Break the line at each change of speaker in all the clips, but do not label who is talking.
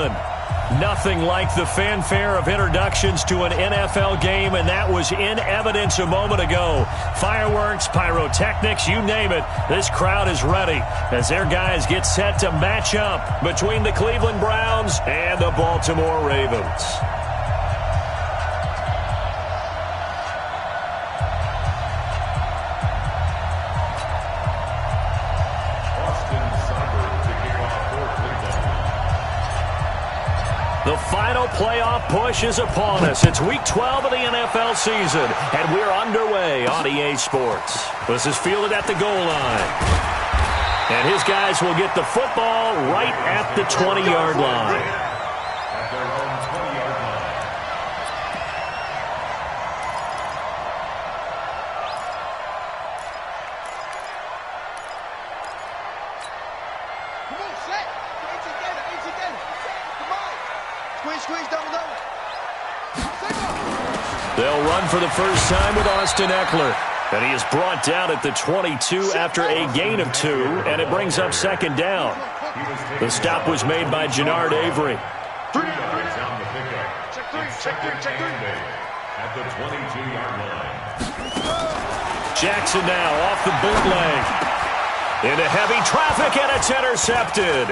Cleveland. Nothing like the fanfare of introductions to an NFL game, and that was in evidence a moment ago. Fireworks, pyrotechnics, you name it. This crowd is ready as their guys get set to match up between the Cleveland Browns and the Baltimore Ravens. The final playoff push is upon us. It's Week 12 of the NFL season, and we're underway on EA Sports. This is fielded at the goal line. And his guys will get the football right at the 20-yard line. They'll run for the first time with Austin Eckler. And he is brought down at the 22 after a gain of 2, and it brings up second down. The stop was made by Jannard Avery. At the 22-yard line. Jackson now off the bootleg. Into heavy traffic, and it's intercepted.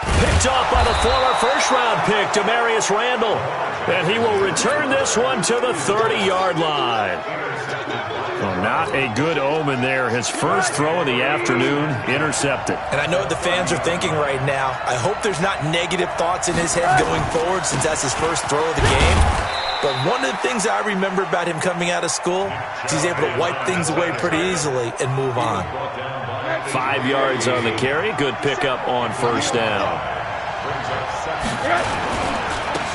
Picked off by the former first-round pick, Demarius Randall. And he will return this one to the 30-yard line. Well, not a good omen there. His first throw of the afternoon, intercepted.
And I know what the fans are thinking right now. I hope there's not negative thoughts in his head going forward since that's his first throw of the game. But one of the things I remember about him coming out of school is he's able to wipe things away pretty easily and move on.
5 yards on the carry. Good pickup on first down.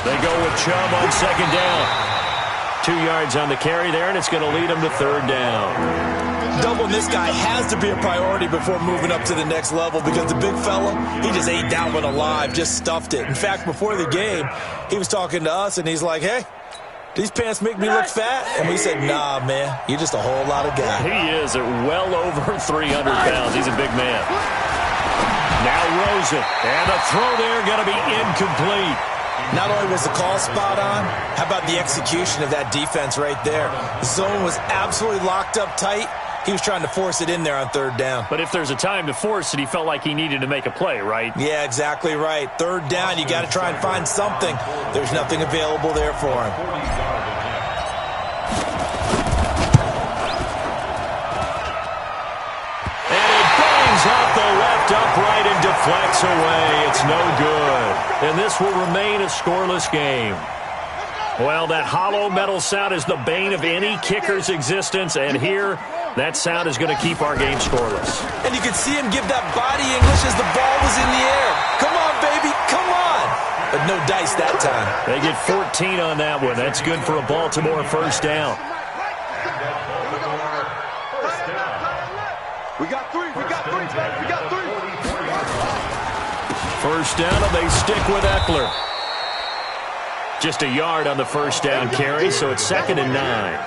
They go with Chubb on second down. 2 yards on the carry there, and it's going to lead them to third down.
Doubling this guy has to be a priority before moving up to the next level because the big fella, he just ate that one alive, just stuffed it. In fact, before the game, he was talking to us, and he's like, hey, these pants make me look fat? And we said, nah, man, you're just a whole lot of guy.
He is at well over 300 pounds. He's a big man. Now Rosen, and a throw there going to be incomplete.
Not only was the call spot on, how about the execution of that defense right there? The zone was absolutely locked up tight. He was trying to force it in there on third down.
But if there's a time to force it, he felt like he needed to make a play, right?
Yeah, exactly right. Third down, you got to try and find something. There's nothing available there for him.
And it bangs out the left upright and deflects away. It's no good. And this will remain a scoreless game. Well, that hollow metal sound is the bane of any kicker's existence, and here, that sound is going to keep our game scoreless.
And you could see him give that body English as the ball was in the air. Come on, baby, come on. But no dice that time.
They get 14 on that one. That's good for a Baltimore first down.
We got three, we got three, we got three.
First down, and they stick with Eckler. Just a yard on the first down carry, so it's 2nd and 9.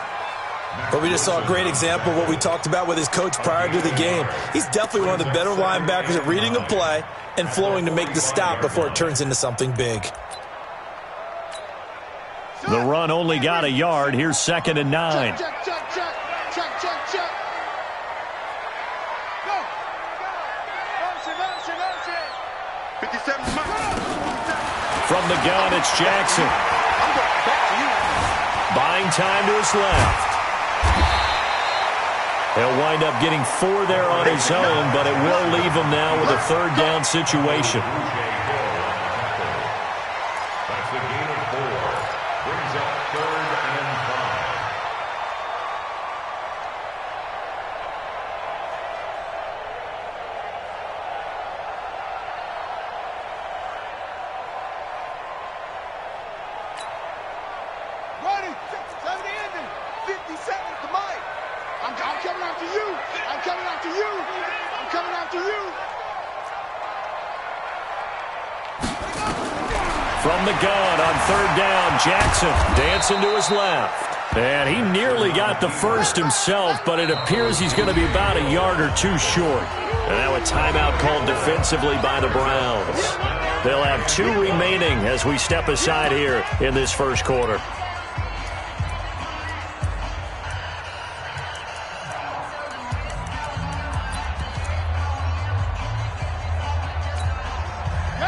But we just saw a great example of what we talked about with his coach prior to the game. He's definitely one of the better linebackers at reading a play and flowing to make the stop before it turns into something big.
The run only got a yard. Here's 2nd and 9.
Check, check, check, check, check, check. Go. Motion, motion, motion. 57
From the gun, it's Jackson.
I'm going back to you.
Buying time to his left. He'll wind up getting 4 there on his own, but it will leave him now with a third down situation.
That's the gain of 4. Brings up 3rd and 5.
Ready? 70 50 seconds to Mike. I'm coming after you. I'm coming after you. I'm coming after you.
From the gun on third down, Jackson dancing to his left. And he nearly got the first himself, but it appears he's going to be about a yard or two short. And now a timeout called defensively by the Browns. They'll have 2 remaining as we step aside here in this first quarter.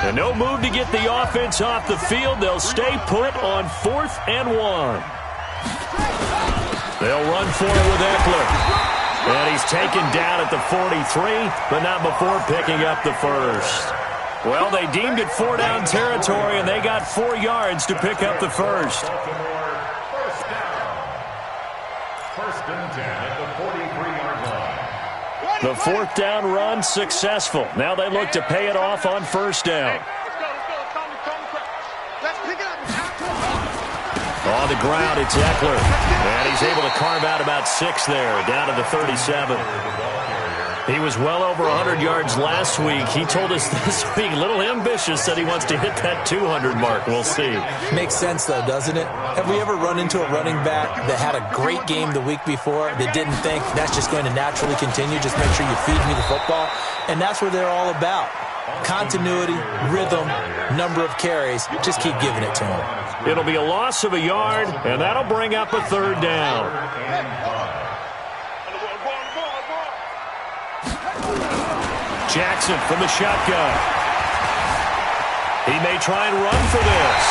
And no move to get the offense off the field. They'll stay put on 4th and 1. They'll run for it with Eckler. And he's taken down at the 43, but not before picking up the first. Well, they deemed it 4-down territory, and they got 4 yards to pick up the first.
First and 10 at the 43-yard line.
The 4th down run successful. Now they look to pay it off on 1st down. On the ground, it's Eckler. And he's able to carve out about 6 there, down to the 37. He was well over 100 yards last week. He told us this week, a little ambitious, said he wants to hit that 200 mark. We'll see.
Makes sense, though, doesn't it? Have we ever run into a running back that had a great game the week before that didn't think that's just going to naturally continue? Just make sure you feed me the football. And that's what they're all about. Continuity, rhythm, number of carries. Just keep giving it to him.
It'll be a loss of a yard, and that'll bring up a 3rd down. Jackson from the shotgun. He may try and run for this.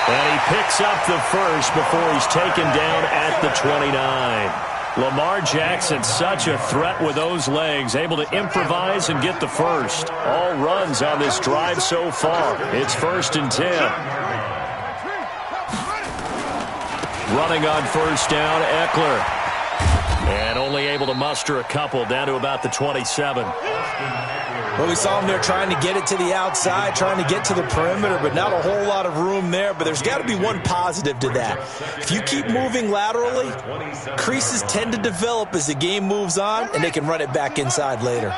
And he picks up the first before he's taken down at the 29. Lamar Jackson, such a threat with those legs, able to improvise and get the first. All runs on this drive so far. It's 1st and 10. Running on 1st down, Eckler. And only able to muster a couple down to about the 27.
Well, we saw him there trying to get it to the outside, trying to get to the perimeter, but not a whole lot of room there. But there's got to be one positive to that. If you keep moving laterally, creases tend to develop as the game moves on, and they can run it back inside later.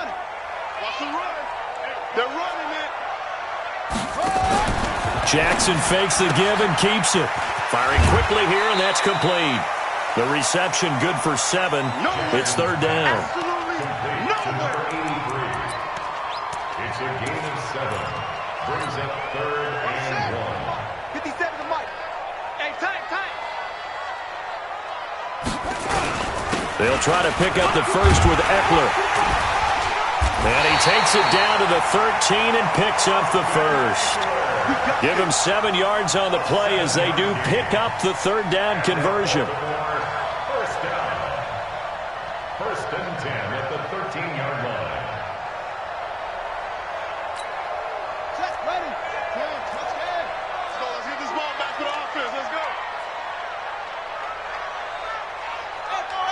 Jackson fakes the give and keeps it. Firing quickly here, and that's complete. The reception good for 7. It's 3rd down.
It's a gain of 7. Brings up 3rd and 1.
57 to Mike. Hey, time.
They'll try to pick up the first with Eckler. And he takes it down to the 13 and picks up the first. Give him 7 yards on the play as they do pick up the 3rd down conversion.
First down. 1st and 10 at the 13-yard line.
Check, ready. Let's go. Let's get this ball back to the offense. Let's go. Echo.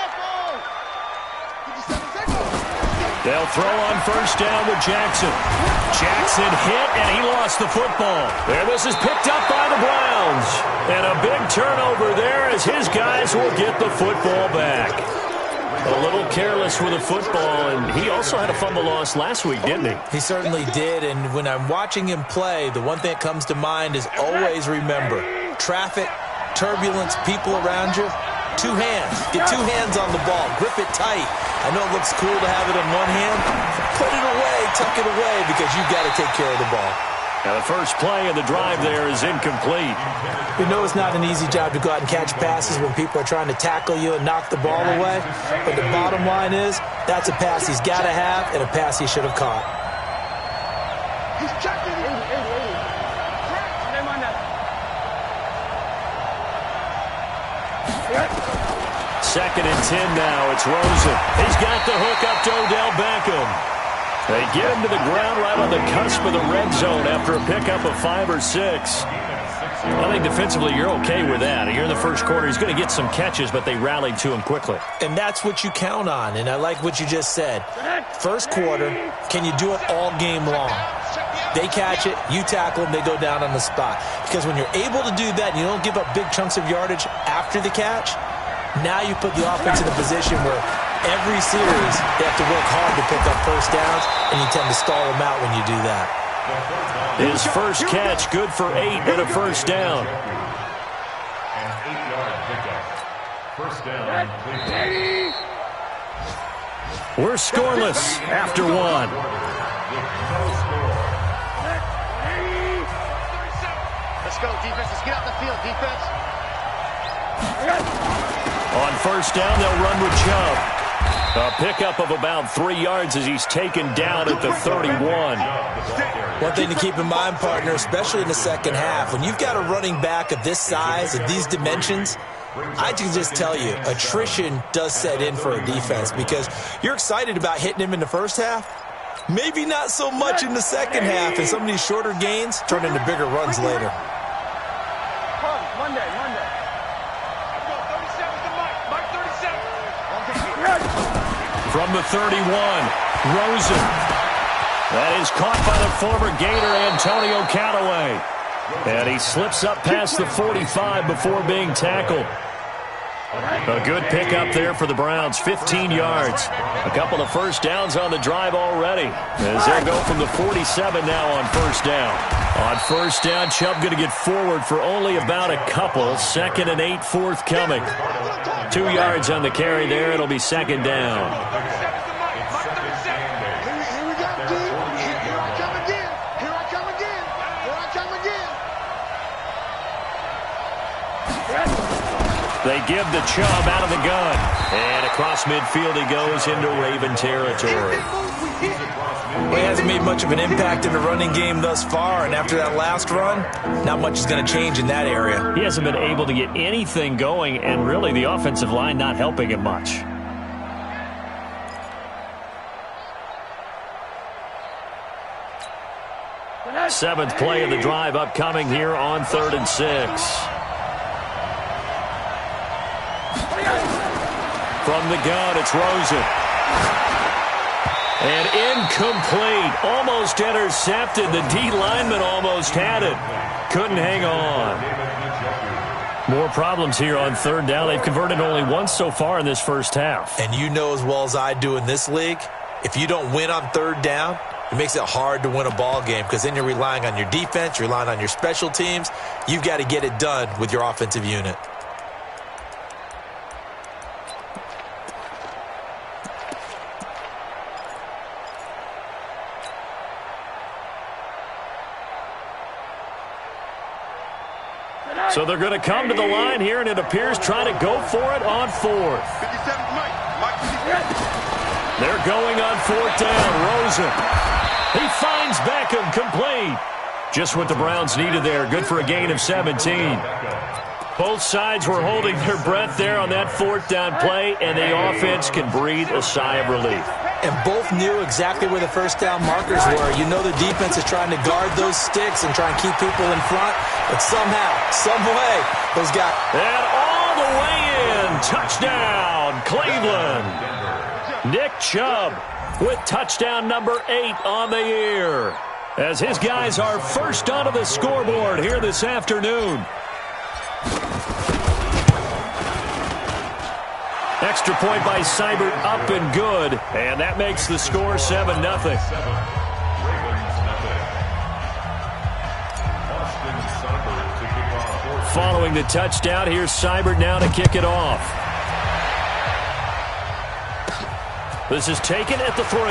57 seconds.
They'll throw on 1st down with Jackson. Jackson hit, and he lost the football. And this is picked up by the Browns. And a big turnover there as his guys will get the football back. A little careless with the football, and he also had a fumble loss last week, didn't he?
He certainly did, and when I'm watching him play, the one thing that comes to mind is always remember, traffic, turbulence, people around you, 2 hands. Get 2 hands on the ball. Grip it tight. I know it looks cool to have it in one hand. Put it away, tuck it away, because you've got to take care of the ball.
Now the first play of the drive there is incomplete.
We know it's not an easy job to go out and catch passes when people are trying to tackle you and knock the ball away. But the bottom line is, that's a pass he's got to have and a pass he should have caught.
He's checking it.
2nd and 10 now. It's Rosen. He's got the hook up to Odell Beckham. They get him to the ground right on the cusp of the red zone after a pickup of 5 or 6. I think defensively you're okay with that. Here in the first quarter, he's going to get some catches, but they rallied to him quickly.
And that's what you count on, and I like what you just said. First quarter, can you do it all game long? They catch it, you tackle them, they go down on the spot. Because when you're able to do that and you don't give up big chunks of yardage after the catch, now you put the offense in a position where every series they have to work hard to pick up 1st downs, and you tend to stall them out when you do that.
His first catch good for 8 and a 1st down.
An 8-yard pickup. 1st down, Cleveland.
We're scoreless after 1.
Let's go, defense. Let's get out the field, defense.
On first down, they'll run with Chubb. A pickup of about 3 yards as he's taken down at the 31.
One thing to keep in mind, partner, especially in the second half, when you've got a running back of this size, of these dimensions, I can just tell you, attrition does set in for a defense because you're excited about hitting him in the first half. Maybe not so much in the second half, and some of these shorter gains turn into bigger runs later.
Monday.
From the 31, Rosen. That is caught by the former Gator, Antonio Callaway. And he slips up past the 45 before being tackled. A good pickup there for the Browns, 15 yards. A couple of first downs on the drive already, as they'll go from the 47 now on first down. On first down, Chubb going to get forward for only about a couple. 2nd and 8 forthcoming. 2 yards on the carry there. It'll be second down. They give the Chubb out of the gun. And across midfield he goes into Raven territory.
Well, he hasn't made much of an impact in the running game thus far, and after that last run, not much is going to change in that area.
He hasn't been able to get anything going, and really the offensive line not helping him much. Seventh play of the drive upcoming here on 3rd and 6. From the gun, it's Rosen. And incomplete. Almost intercepted. The D lineman almost had it. Couldn't hang on. More problems here on 3rd down. They've converted only once so far in this first half.
And you know as well as I do in this league, if you don't win on 3rd down, it makes it hard to win a ball game because then you're relying on your defense, you're relying on your special teams. You've got to get it done with your offensive unit.
So they're going to come to the line here, and it appears trying to go for it on 4th. They're going on 4th down. Rosen. He finds Beckham, complete. Just what the Browns needed there. Good for a gain of 17. Both sides were holding their breath there on that 4th down play, and the offense can breathe a sigh of relief.
And both knew exactly where the first down markers were. You know the defense is trying to guard those sticks and try and keep people in front, but somehow, some way, those guys...
And all the way in. Touchdown, Cleveland. Nick Chubb with touchdown number 8 on the year, as his guys are first onto the scoreboard here this afternoon. Extra point by Seibert, up and good, and that makes the score 7-0. Following the touchdown, here's Seibert now to kick it off. This is taken at the 3.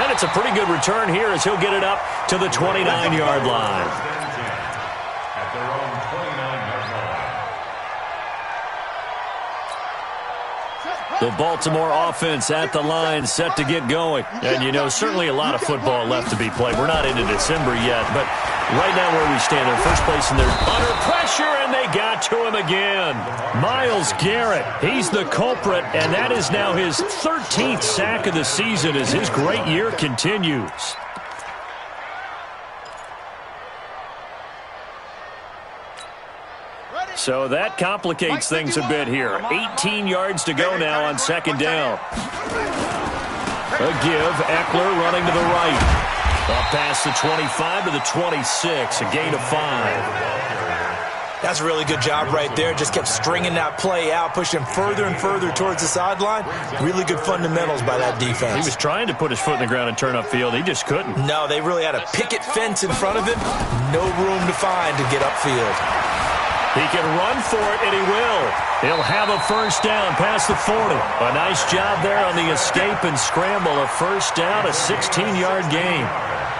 And it's a pretty good return here as he'll get it up to the 29-yard line. The Baltimore offense at the line, set to get going. And, you know, certainly a lot of football left to be played. We're not into December yet, but right now where we stand, they're first place and they're under pressure, and they got to him again. Myles Garrett, he's the culprit, and that is now his 13th sack of the season as his great year continues. So that complicates things a bit here. 18 yards to go now on 2nd down. A give, Eckler running to the right. Up past the 25 to the 26, a gain of 5.
That's a really good job right there. Just kept stringing that play out, pushing him further and further towards the sideline. Really good fundamentals by that defense.
He was trying to put his foot in the ground and turn upfield. He just couldn't.
No, they really had a picket fence in front of him. No room to find to get upfield.
He can run for it, and he will. He'll have a first down past the 40. A nice job there on the escape and scramble. A first down, a 16-yard gain.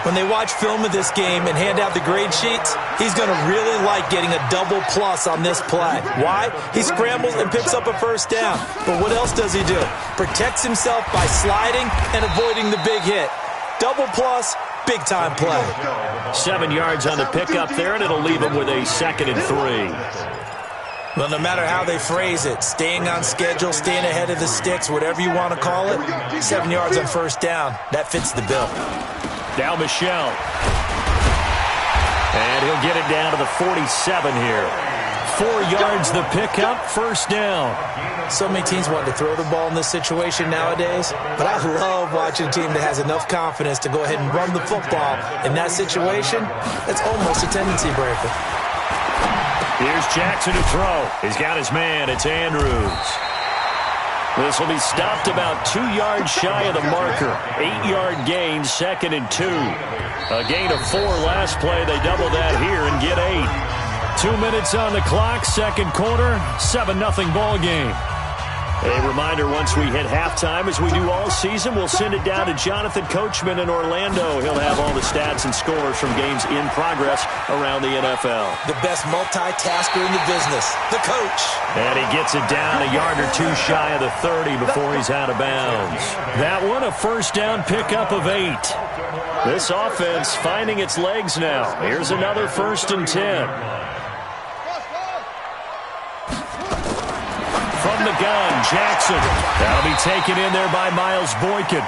When they watch film of this game and hand out the grade sheets, he's going to really like getting a double plus on this play. Why? He scrambles and picks up a first down. But what else does he do? Protects himself by sliding and avoiding the big hit. Double plus, big-time play.
7 yards on the pickup there, and it'll leave him with a 2nd and 3.
Well, no matter how they phrase it, staying on schedule, staying ahead of the sticks, whatever you want to call it, 7 yards on first down, that fits the bill.
Now Michelle. And he'll get it down to the 47 here. 4 yards the pickup, first down.
So many teams want to throw the ball in this situation nowadays, but I love watching a team that has enough confidence to go ahead and run the football. In that situation, that's almost a tendency breaker.
Here's Jackson to throw. He's got his man. It's Andrews. This will be stopped about 2 yards shy of the marker. 8-yard gain, 2nd and 2. A gain of 4 last play. They double that here and get 8. 2 minutes on the clock, second quarter, 7-0 ball game. A reminder, once we hit halftime, as we do all season, we'll send it down to Jonathan Coachman in Orlando. He'll have all the stats and scores from games in progress around the NFL.
The best multitasker in the business, the coach.
And he gets it down a yard or 2 shy of the 30 before he's out of bounds. That one, a first down pickup of 8. This offense finding its legs now. Here's another 1st and 10. From the gun, Jackson. That'll be taken in there by Miles Boykin.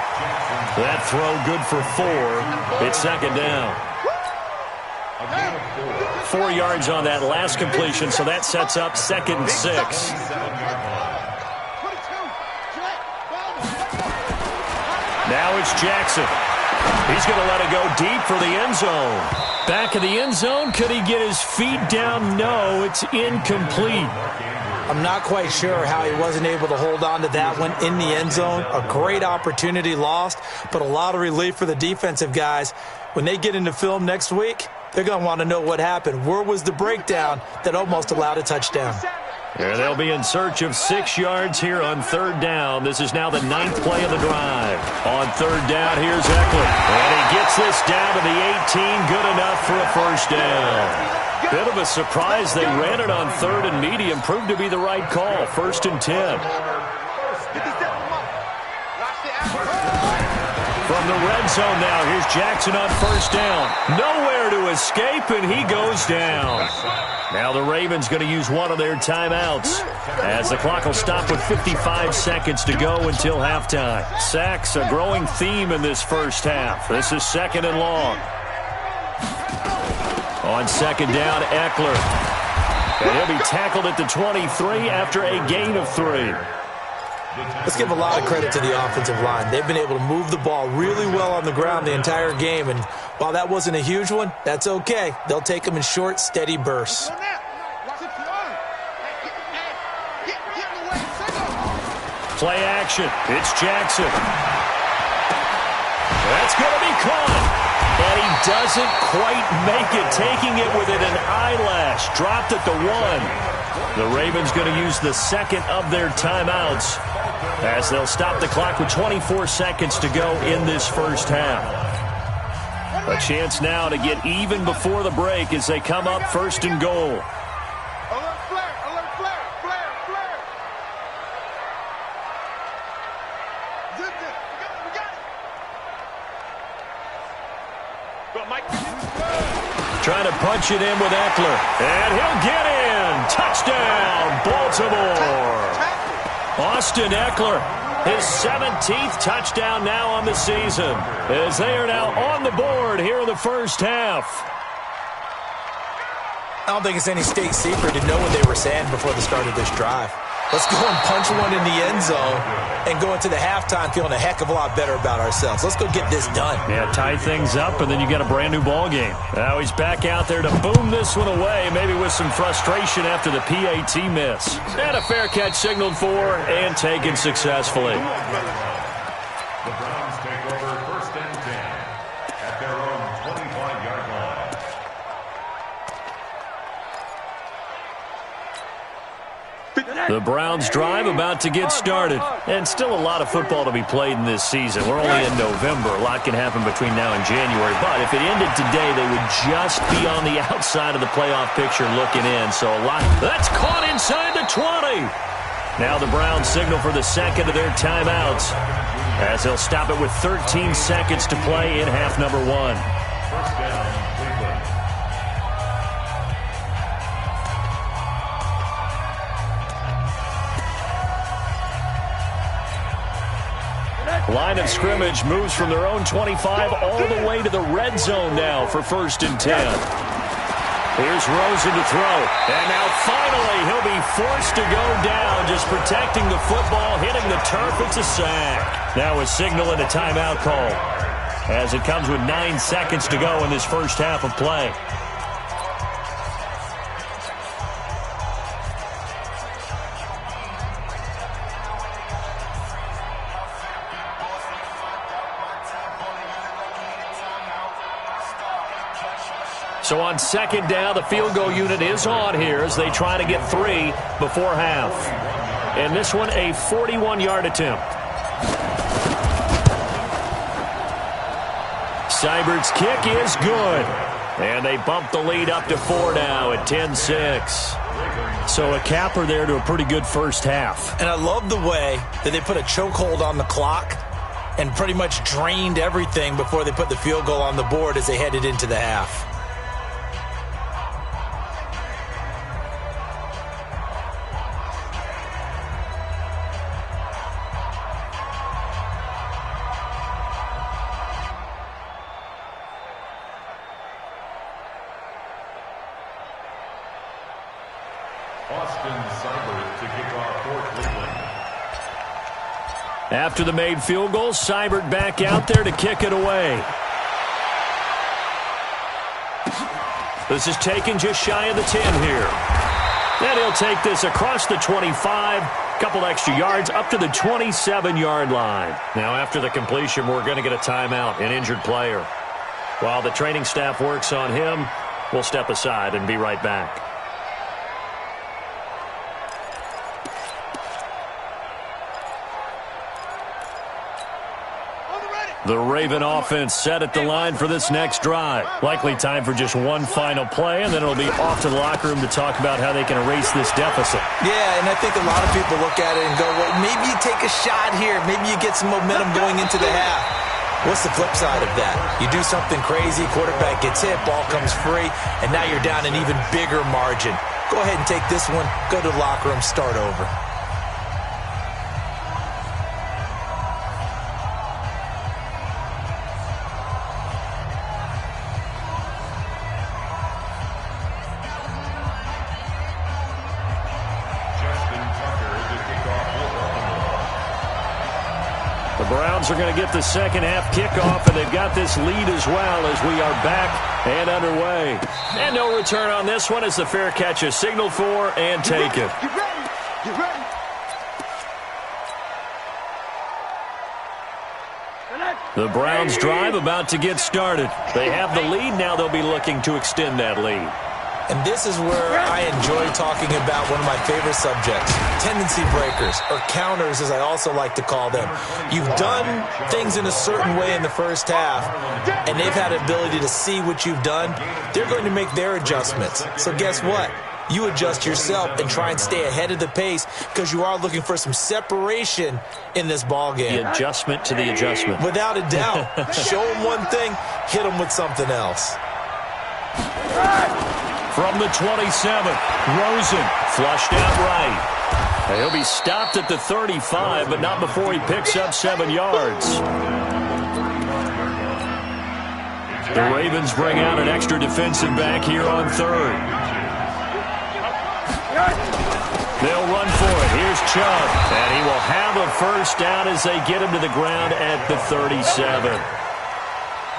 That throw good for 4. It's 2nd down. 4 yards on that last completion, so that sets up 2nd and 6. Now it's Jackson. He's going to let it go deep for the end zone. Back of the end zone, could he get his feet down? No, it's incomplete.
I'm not quite sure how he wasn't able to hold on to that one in the end zone. A great opportunity lost, but a lot of relief for the defensive guys. When they get into film next week, they're going to want to know what happened. Where was the breakdown that almost allowed a touchdown?
Here they'll be in search of 6 yards here on 3rd down. This is now the 9th play of the drive. On 3rd down, here's Eckler. And he gets this down to the 18. Good enough for a first down. Bit of a surprise. They ran it on 3rd and medium. Proved to be the right call. 1st and 10. From the red zone now, here's Jackson on 1st down. Nowhere to escape, and he goes down. Now the Ravens going to use one of their timeouts, as the clock will stop with 55 seconds to go until halftime. Sacks, a growing theme in this first half. This is 2nd and long. On 2nd down, Eckler. And he'll be tackled at the 23 after a gain of 3.
Let's give a lot of credit to the offensive line. They've been able to move the ball really well on the ground the entire game, and while that wasn't a huge one, that's okay. They'll take them in short, steady bursts.
Play action. It's Jackson. That's going to be caught. And he doesn't quite make it, taking it within an eyelash. Dropped at the 1. The Ravens going to use the 2nd of their timeouts, as they'll stop the clock with 24 seconds to go in this first half. A chance now to get even before the break as they come up 1st and goal.
Alert flare, alert flare, flare, flare. Zip it. We got it. Go, Mike.
Trying to punch it in with Eckler. And he'll get in. Touchdown, Baltimore. Austin Eckler, his 17th touchdown now on the season, as they are now on the board here in the first half.
I don't think it's any state secret to know what they were saying before the start of this drive. Let's go and punch one in the end zone and go into the halftime feeling a heck of a lot better about ourselves. Let's go get this done.
Yeah, tie things up, and then you got a brand new ball game. Now he's back out there to boom this one away, maybe with some frustration after the PAT miss. And a fair catch signaled for and taken successfully.
The Browns take over 1st and 10 at their own 25-yard line.
The Browns drive about to get started. And still a lot of football to be played in this season. We're only in November. A lot can happen between now and January. But if it ended today, they would just be on the outside of the playoff picture looking in. So a lot. That's caught inside the 20. Now the Browns signal for the second of their timeouts, as they'll stop it with 13 seconds to play in half number 1.
First down, Cleveland.
Line of scrimmage moves from their own 25 all the way to the red zone now for 1st and 10. Here's Rosen to throw. And now finally he'll be forced to go down, just protecting the football, hitting the turf. It's a sack. Now a signal and a timeout call, as it comes with 9 seconds to go in this first half of play. So on 2nd down, the field goal unit is on here as they try to get 3 before half. And this one, a 41-yard attempt. Seibert's kick is good. And they bump the lead up to 4 now at 10-6. So a capper there to a pretty good first half.
And I love the way that they put a chokehold on the clock and pretty much drained everything before they put the field goal on the board as they headed into the half.
After the made field goal, Seibert back out there to kick it away. This is taken just shy of the 10 here. And he'll take this across the 25, couple extra yards up to the 27-yard line. Now after the completion, we're going to get a timeout, an injured player. While the training staff works on him, we'll step aside and be right back. The Raven offense set at the line for this next drive. Likely time for just one final play, and then it'll be off to the locker room to talk about how they can erase this deficit.
Yeah, and I think a lot of people look at it and go, well, maybe you take a shot here. Maybe you get some momentum going into the half. What's the flip side of that? You do something crazy, quarterback gets hit, ball comes free, and now you're down an even bigger margin. Go ahead and take this one, go to the locker room, start over.
Browns are going to get the second half kickoff, and they've got this lead as well as we are back and underway. And no return on this one as the fair catch is signaled for and taken.
Get ready. Get ready.
The Browns drive about to get started. They have the lead. Now they'll be looking to extend that lead.
And this is where I enjoy talking about one of my favorite subjects, tendency breakers, or counters as I also like to call them. You've done things in a certain way in the first half, and they've had the ability to see what you've done. They're going to make their adjustments. So guess what? You adjust yourself and try and stay ahead of the pace because you are looking for some separation in this ball game.
The adjustment to the adjustment.
Without a doubt. Show them one thing, hit them with something else.
From the 27, Rosen flushed out right. He'll be stopped at the 35, but not before he picks up 7 yards. The Ravens bring out an extra defensive back here on 3rd. They'll run for it. Here's Chubb, and he will have a first down as they get him to the ground at the 37.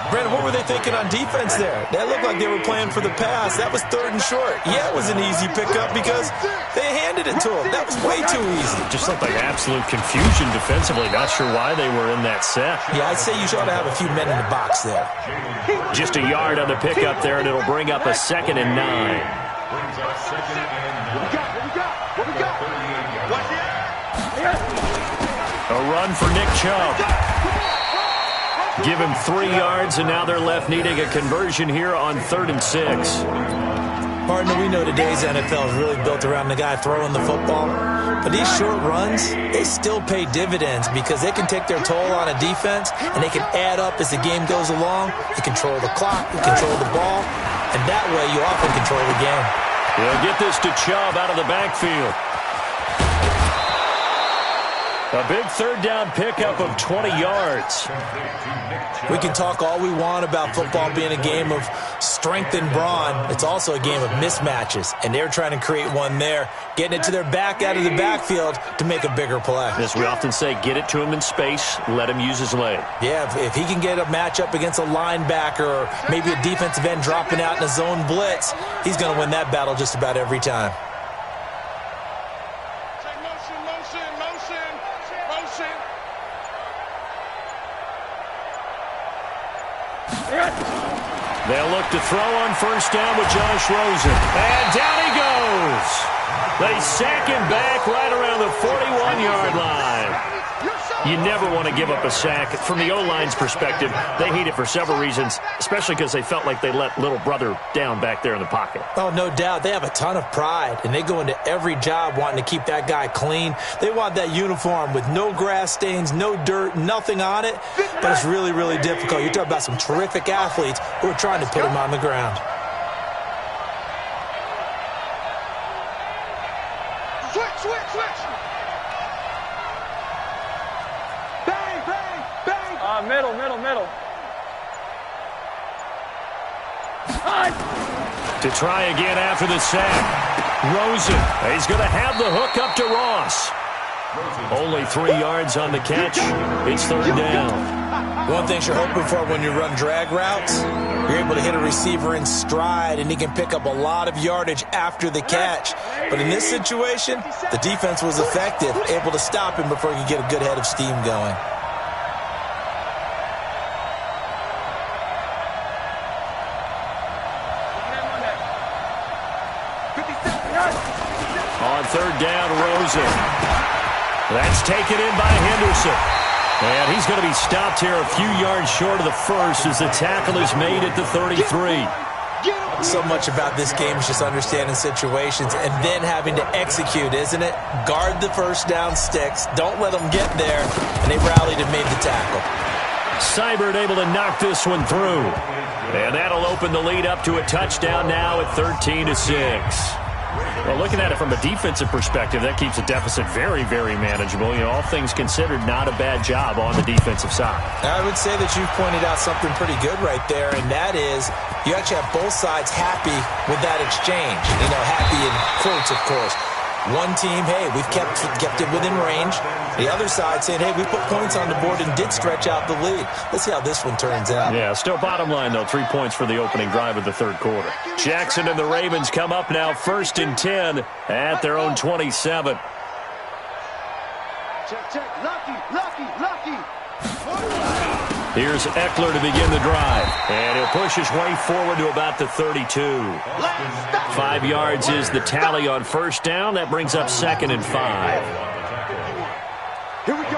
Brandon, what were they thinking on defense there? That looked like they were playing for the pass. That was 3rd and short. Yeah, it was an easy pickup because they handed it to him. That was way too easy.
Just looked like absolute confusion defensively. Not sure why they were in that set.
Yeah, I'd say you ought to have a few men in the box there.
Just a yard on the pickup there, and it'll bring up a 2nd and 9.
Brings up 2nd and 9.
What we got?
run for Nick Chubb. Give him 3 yards, and now they're left needing a conversion here on 3rd and 6.
Partner, we know today's NFL is really built around the guy throwing the football. But these short runs, they still pay dividends because they can take their toll on a defense, and they can add up as the game goes along. You control the clock, you control the ball, and that way you often control the game.
He'll get this to Chubb out of the backfield. A big 3rd down pickup of 20 yards.
We can talk all we want about football being a game of strength and brawn. It's also a game of mismatches, and they're trying to create one there, getting it to their back out of the backfield to make a bigger play.
As we often say, get it to him in space, let him use his leg.
Yeah, if he can get a matchup against a linebacker or maybe a defensive end dropping out in a zone blitz, he's going to win that battle just about every time.
They'll look to throw on 1st down with Josh Rosen. And down he goes. They sack him back right around the 41-yard line. You never want to give up a sack. From the O-line's perspective, they hate it for several reasons, especially because they felt like they let little brother down back there in the pocket.
Oh, no doubt. They have a ton of pride, and they go into every job wanting to keep that guy clean. They want that uniform with no grass stains, no dirt, nothing on it, but it's really, really difficult. You're talking about some terrific athletes who are trying to put him on the ground.
Switch. Bang.
Middle.
To try again after the sack. Rosen. He's going to have the hook up to Ross. Only 3 yards on the catch. It's 3rd down.
One thing you're hoping for when you run drag routes, you're able to hit a receiver in stride, and he can pick up a lot of yardage after the catch. But in this situation, the defense was effective, able to stop him before he could get a good head of steam going.
On 3rd down, Rosen. That's taken in by Henderson. And he's going to be stopped here a few yards short of the first as the tackle is made at the 33.
So much about this game is just understanding situations and then having to execute, isn't it? Guard the 1st down sticks. Don't let them get there. And they rallied and made the tackle.
Seibert able to knock this one through. And that'll open the lead up to a touchdown now at 13-6. Well, looking at it from a defensive perspective, that keeps the deficit very, very manageable. You know, all things considered, not a bad job on the defensive side.
I would say that you've pointed out something pretty good right there, and that is you actually have both sides happy with that exchange. You know, happy in quotes, of course. One team, hey, we've kept it within range. The other side saying, hey, we put points on the board and did stretch out the lead. Let's see how this one turns out.
Yeah, still bottom line, though, 3 points for the opening drive of the 3rd quarter. Jackson and the Ravens come up now 1st and 10 at their own 27.
Check. Lucky.
Here's Eckler to begin the drive. And he'll push his way forward to about the 32. 5 yards is the tally on 1st down. That brings up 2nd and 5.
Here we go.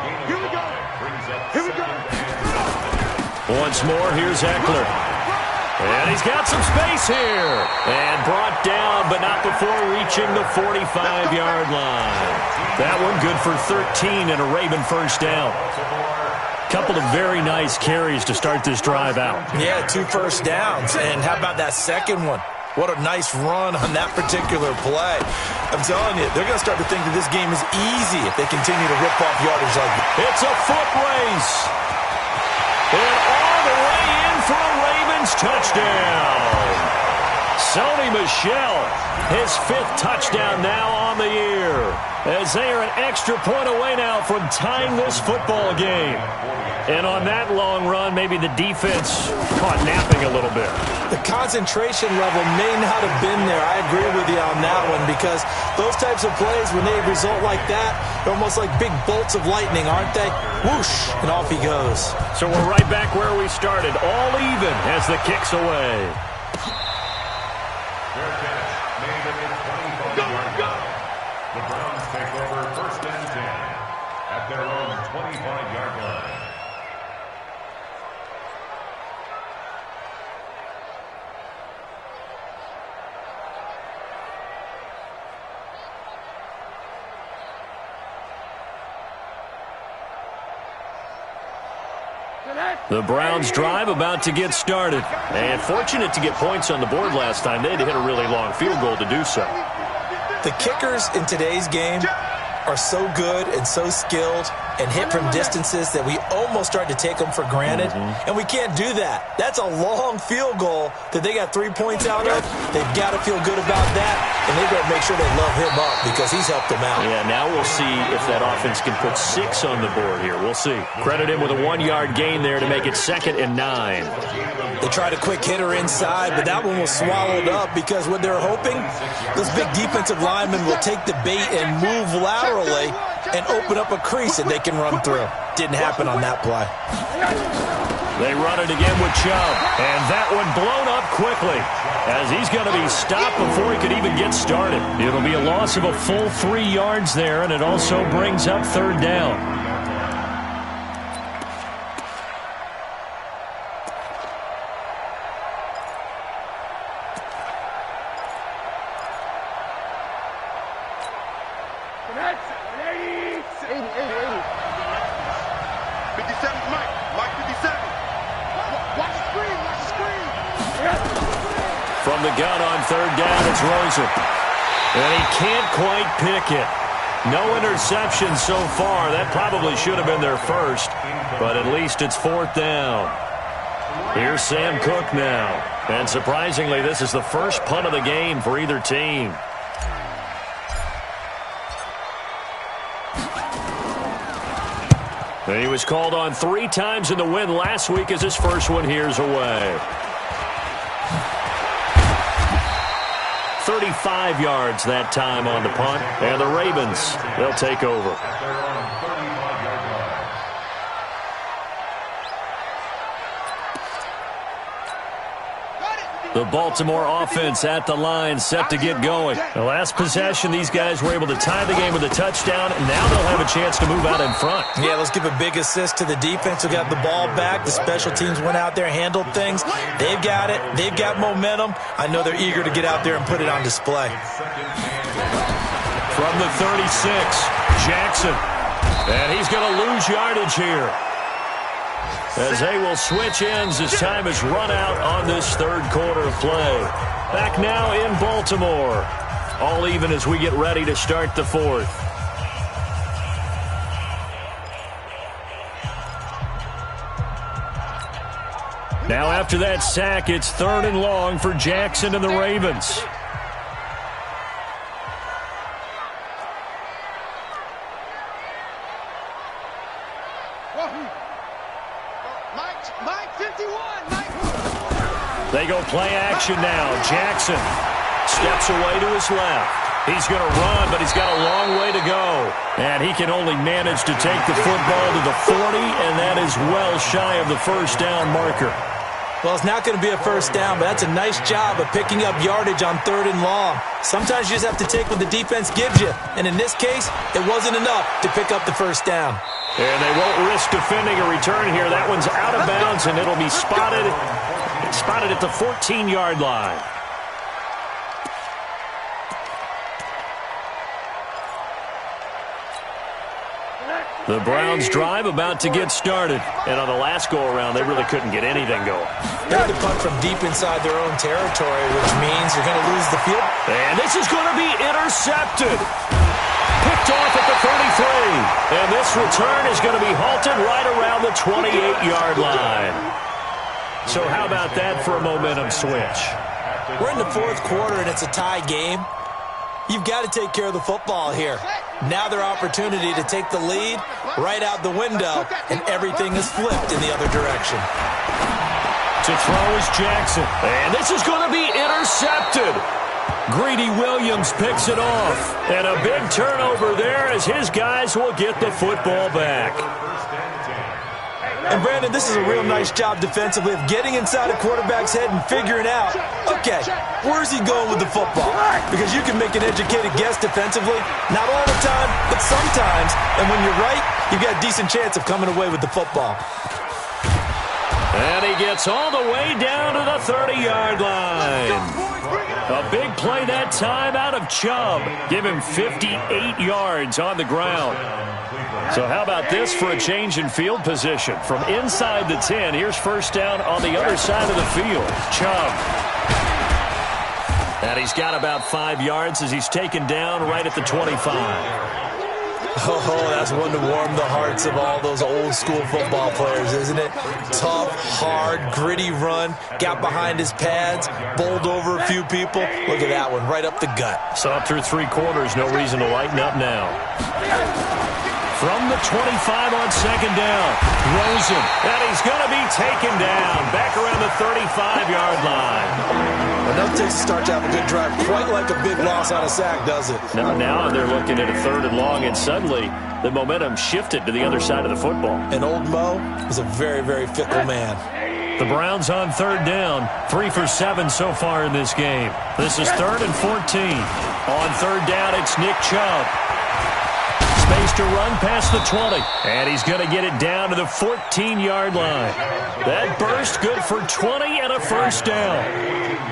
Once more, here's Eckler. And he's got some space here. And brought down, but not before reaching the 45-yard line. That one good for 13 and a Raven 1st down. Couple of very nice carries to start this drive out.
Yeah, 2 first downs. And how about that second one? What a nice run on that particular play. I'm telling you, they're going to start to think that this game is easy if they continue to rip off yardage like that.
It's a foot race. And all the way in for a Ravens touchdown. Sony Michel, his 5th touchdown now on the year. As they are an extra point away now from tying this football game. And on that long run, maybe the defense caught napping a little bit.
The concentration level may not have been there. I agree with you on that one because those types of plays, when they result like that, they're almost like big bolts of lightning, aren't they? Whoosh, and off he goes.
So we're right back where we started, all even as the kick's away.
Fair catch made at the 25-yard line. The Browns take over 1st and 10. at their own 25-yard line.
The Browns' drive about to get started. And fortunate to get points on the board last time. They had to hit a really long field goal to do so.
The kickers in today's game are so good and so skilled and hit from distances that we almost start to take them for granted. And we can't do that. That's a long field goal that they got 3 points out of. They've got to feel good about that, and they've got to make sure they love him up because he's helped them out.
Yeah, now we'll see if that offense can put 6 on the board here. We'll see. Credit him with a 1-yard gain there to make it 2nd and 9.
They tried a quick hitter inside, but that one was swallowed up because what they're hoping, those big defensive linemen will take the bait and move laterally and open up a crease that they can run through. Didn't happen on that play.
They run it again with Chubb, and that one blown up quickly as he's going to be stopped before he could even get started. It'll be a loss of a full 3 yards there, and it also brings up 3rd down. From the gun on 3rd down, it's Rosen. And he can't quite pick it. No interceptions so far. That probably should have been their first, but at least it's 4th down. Here's Sam Cook now. And surprisingly, this is the first punt of the game for either team. And he was called on 3 times in the win last week as his first one here's away. 35 yards that time on the punt. And the Ravens, they'll take over. The Baltimore offense at the line, set to get going. The last possession, these guys were able to tie the game with a touchdown, and now they'll have a chance to move out in front.
Yeah, let's give a big assist to the defense who got the ball back. The special teams went out there, handled things. They've got it. They've got momentum. I know they're eager to get out there and put it on display.
From the 36, Jackson. And he's going to lose yardage here, as they will switch ends as time has run out on this 3rd quarter of play. Back now in Baltimore. All even as we get ready to start the 4th. Now after that sack, it's 3rd and long for Jackson and the Ravens. They go play action now. Jackson steps away to his left. He's going to run, but he's got a long way to go. And he can only manage to take the football to the 40, and that is well shy of the 1st down marker.
Well, it's not going to be a 1st down, but that's a nice job of picking up yardage on 3rd and long. Sometimes you just have to take what the defense gives you. And in this case, it wasn't enough to pick up the 1st down.
And they won't risk defending a return here. That one's out of bounds, and it'll be spotted at the 14-yard line. The Browns' drive about to get started. And on the last go-around, they really couldn't get anything going.
They had to punt from deep inside their own territory, which means you're going to lose the field.
And this is going to be intercepted. Picked off at the 33. And this return is going to be halted right around the 28-yard line. So how about that for a momentum switch?
We're in the 4th quarter, and it's a tie game. You've got to take care of the football here. Now their opportunity to take the lead right out the window, and everything is flipped in the other direction.
To throw is Jackson. And this is going to be intercepted. Greedy Williams picks it off. And a big turnover there as his guys will get the football back.
And, Brandon, this is a real nice job defensively of getting inside a quarterback's head and figuring out, okay, where's he going with the football? Because you can make an educated guess defensively, not all the time, but sometimes. And when you're right, you've got a decent chance of coming away with the football.
And he gets all the way down to the 30-yard line. A big play that time out of Chubb. Give him 58 yards on the ground. So how about this for a change in field position? From inside the 10, here's first down on the other side of the field. Chubb. And he's got about 5 yards as he's taken down right at the 25.
Oh, that's one to warm the hearts of all those old-school football players, isn't it? Tough, hard, gritty run, got behind his pads, bowled over a few people. Look at that one, right up the gut.
Saw through 3 quarters, no reason to lighten up now. From the 25 on second down, Rosen, and he's going to be taken down, back around the 35-yard line.
Enough takes to start to have a good drive, quite like a big loss on a sack, does it?
Now they're looking at a 3rd and long, and suddenly the momentum shifted to the other side of the football.
And old Mo is a very, very fickle man.
The Browns on 3rd down, 3 for 7 so far in this game. This is 3rd and 14. On 3rd down, it's Nick Chubb. Space to run past the 20. And he's going to get it down to the 14-yard line. That burst good for 20 and a first down.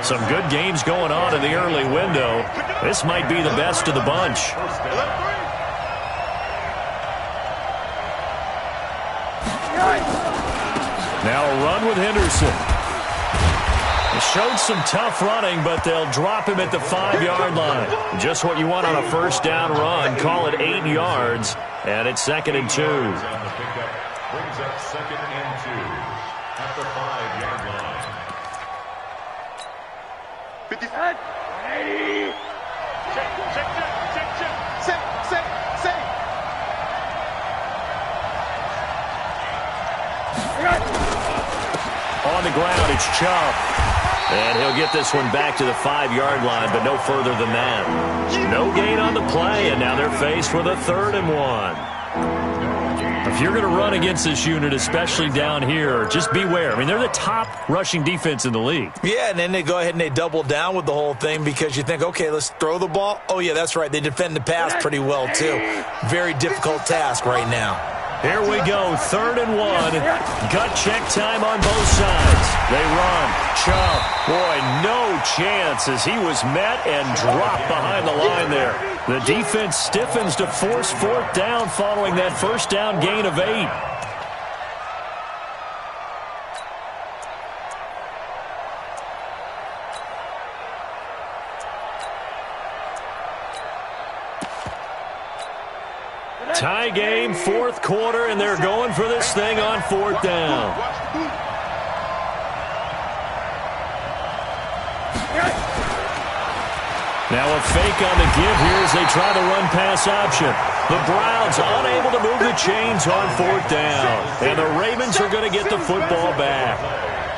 Some good games going on in the early window. This might be the best of the bunch. Now a run with Henderson. He showed some tough running, but they'll drop him at the 5-yard line. Just what you want on a first down run. Call it 8 yards, and it's 2nd and 2.
Brings up 2nd and 2 at the 5-yard line.
50. Check.
On the ground, it's Chubb. And he'll get this one back to the 5-yard line, but no further than that. No gain on the play, and now they're faced with a 3rd and 1. If you're going to run against this unit, especially down here, just beware. I mean, they're the top rushing defense in the league.
Yeah, and then they go ahead and they double down with the whole thing because you think, okay, let's throw the ball. Oh, yeah, that's right. They defend the pass pretty well, too. Very difficult task right now.
Here we go, 3rd and 1. Gut check time on both sides. They run. Chubb, boy, no chance as he was met and dropped behind the line there. The defense stiffens to force 4th down following that first down gain of 8. Tie game, 4th quarter, and they're going for this thing on 4th down. Now a fake on the give here as they try the run-pass option. The Browns unable to move the chains on 4th down. And the Ravens are going to get the football back.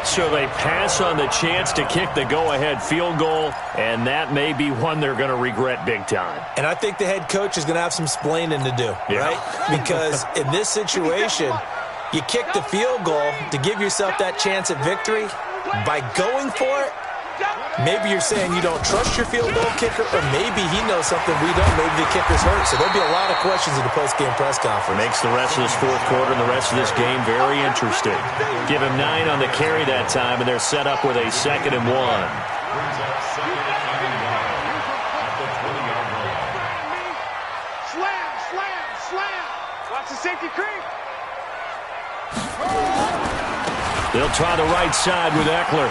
So they pass on the chance to kick the go-ahead field goal, and that may be one they're going to regret big time.
And I think the head coach is going to have some splaining to do, right? Because in this situation, you kick the field goal to give yourself that chance at victory. By going for it, maybe you're saying you don't trust your field goal kicker, or maybe he knows something we don't. Maybe the kicker's hurt. So there'll be a lot of questions in the post-game press conference.
Makes the rest of this 4th quarter and the rest of this game very interesting. Give him 9 on the carry that time, and they're set up with a 2nd and 1.
Brings up 2nd and 1 at the 20-yard line.
Slam. Watch the safety creep.
They'll try the right side with Eckler.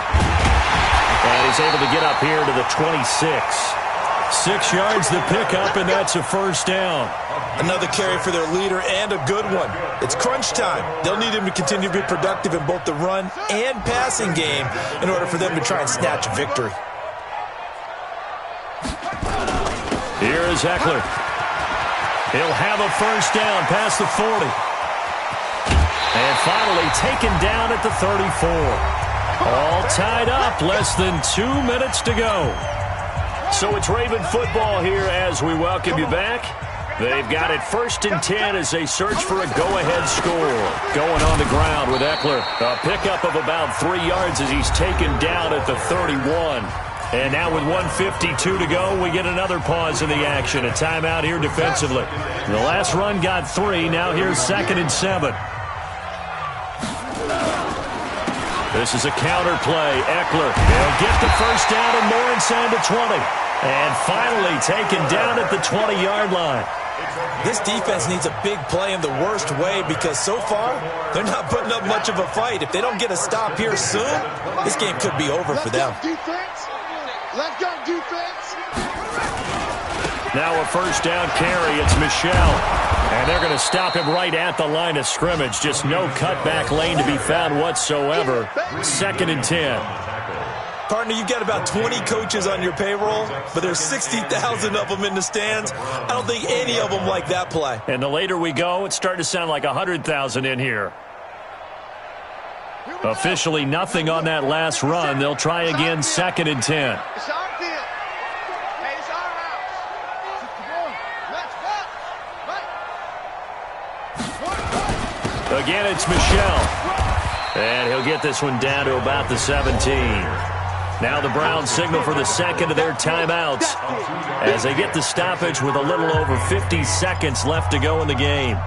And he's able to get up here to the 26. 6 yards the pickup, and that's a first down.
Another carry for their leader, and a good one. It's crunch time. They'll need him to continue to be productive in both the run and passing game in order for them to try and snatch a victory.
Here is Eckler. He'll have a first down past the 40. And finally taken down at the 34. All tied up, less than 2 minutes to go. So it's Raven football here as we welcome you back. They've got it 1st and 10 as they search for a go-ahead score. Going on the ground with Eckler. A pickup of about 3 yards as he's taken down at the 31. And now with 1:52 to go, we get another pause in the action. A timeout here defensively. The last run got 3. Now here's 2nd and 7. This is a counter play. Eckler, he'll get the first down and more inside the 20. And finally taken down at the 20-yard line.
This defense needs a big play in the worst way because so far, they're not putting up much of a fight. If they don't get a stop here soon, this game could be over for them.
Let's go, defense.
Now a first down carry. It's Michel. And they're going to stop him right at the line of scrimmage. Just no cutback lane to be found whatsoever. 2nd and 10.
Partner, you've got about 20 coaches on your payroll, but there's 60,000 of them in the stands. I don't think any of them like that play.
And the later we go, it's starting to sound like 100,000 in here. Officially nothing on that last run. They'll try again 2nd and 10.
It's our field. Hey, it's our house. Let's go.
Again, it's Michel. And he'll get this one down to about the 17. Now the Browns signal for the second of their timeouts as they get the stoppage with a little over 50 seconds left to go in the game.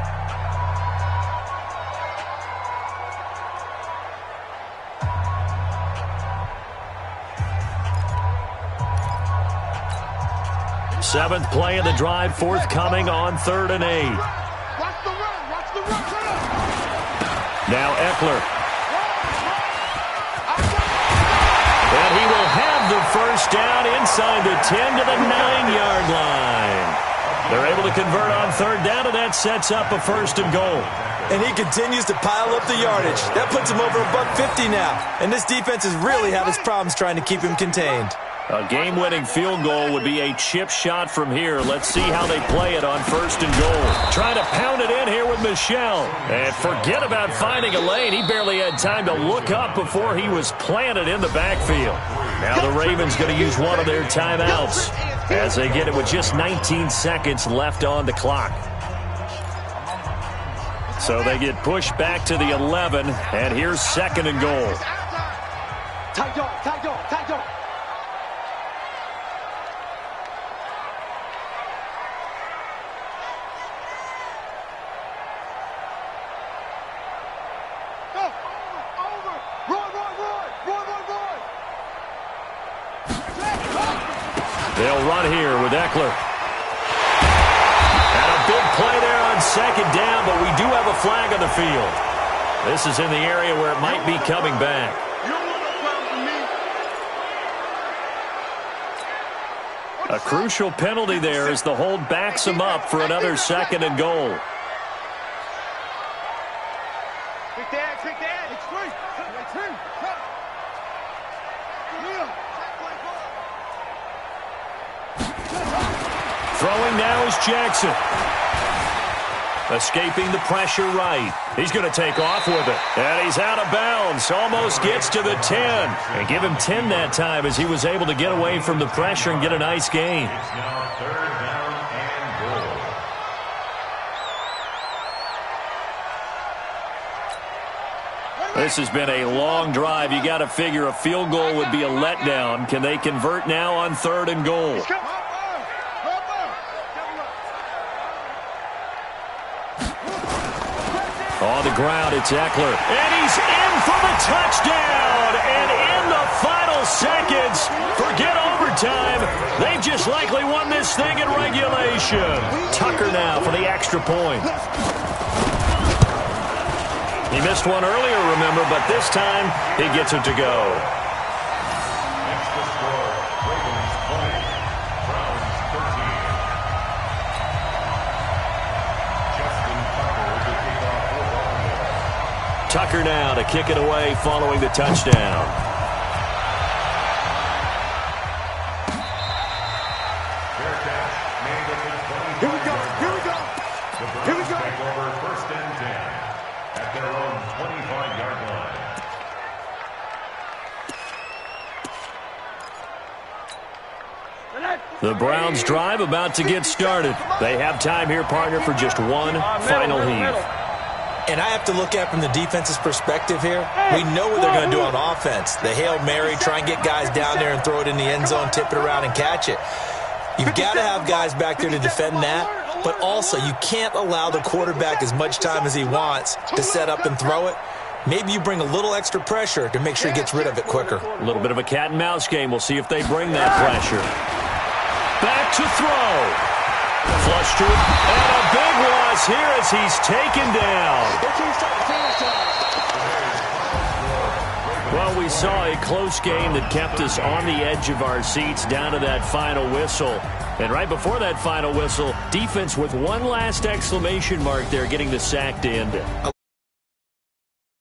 Seventh play of the drive forthcoming on 3rd and 8.
Watch the run. Watch the run.
Now Eckler. And he will have the first down inside the 10 to the 9-yard line. They're able to convert on 3rd down, and that sets up a 1st and goal.
And he continues to pile up the yardage. That puts him over $150 now. And this defense has really had its problems trying to keep him contained.
A game-winning field goal would be a chip shot from here. Let's see how they play it on 1st and goal. Trying to pound it in here with Michel. And forget about finding a lane. He barely had time to look up before he was planted in the backfield. Now the Ravens going to use one of their timeouts as they get it with just 19 seconds left on the clock. So they get pushed back to the 11, and here's 2nd and goal.
Tight dog, tight dog, tight dog.
They'll run here with Eckler. And a big play there on 2nd down, but we do have a flag on the field. This is in the area where it might be coming back. A crucial penalty there as the hold backs him up for another 2nd and goal.
Quick dad, quick dad. It's free. It's free.
Throwing now is Jackson. Escaping the pressure right. He's going to take off with it. And he's out of bounds. Almost gets to the 10. And give him 10 that time as he was able to get away from the pressure and get a nice gain.
It's now 3rd down and goal.
This has been a long drive. You got to figure a field goal would be a letdown. Can they convert now on 3rd and goal? On the ground, it's Eckler. And he's in for the touchdown. And in the final seconds, forget overtime. They've just likely won this thing in regulation. Tucker now for the extra point. He missed one earlier, remember, but this time he gets it to go.
That's the score. Ravens 20, Browns 13. Justin Tucker to kick off for Baltimore.
Tucker now to kick it away following the touchdown.
Fair catch made at the 25.
Here we go. Here we go.
The
Here we
Browns
go.
take over 1st and 10 at their own 25-yard line.
The Browns' drive about to get started. They have time here, partner, for just one final heave.
And I have to look at from the defense's perspective here. We know what they're going to do on offense. The Hail Mary, try and get guys down there and throw it in the end zone, tip it around and catch it. You've got to have guys back there to defend that, but also you can't allow the quarterback as much time as he wants to set up and throw it. Maybe you bring a little extra pressure to make sure he gets rid of it quicker.
A little bit of a cat and mouse game. We'll see if they bring that pressure. Back to throw. Flush to it. And a big loss here as he's taken down. Well, we saw a close game that kept us on the edge of our seats down to that final whistle. And right before that final whistle, defense with one last exclamation mark there, getting the sack to end it.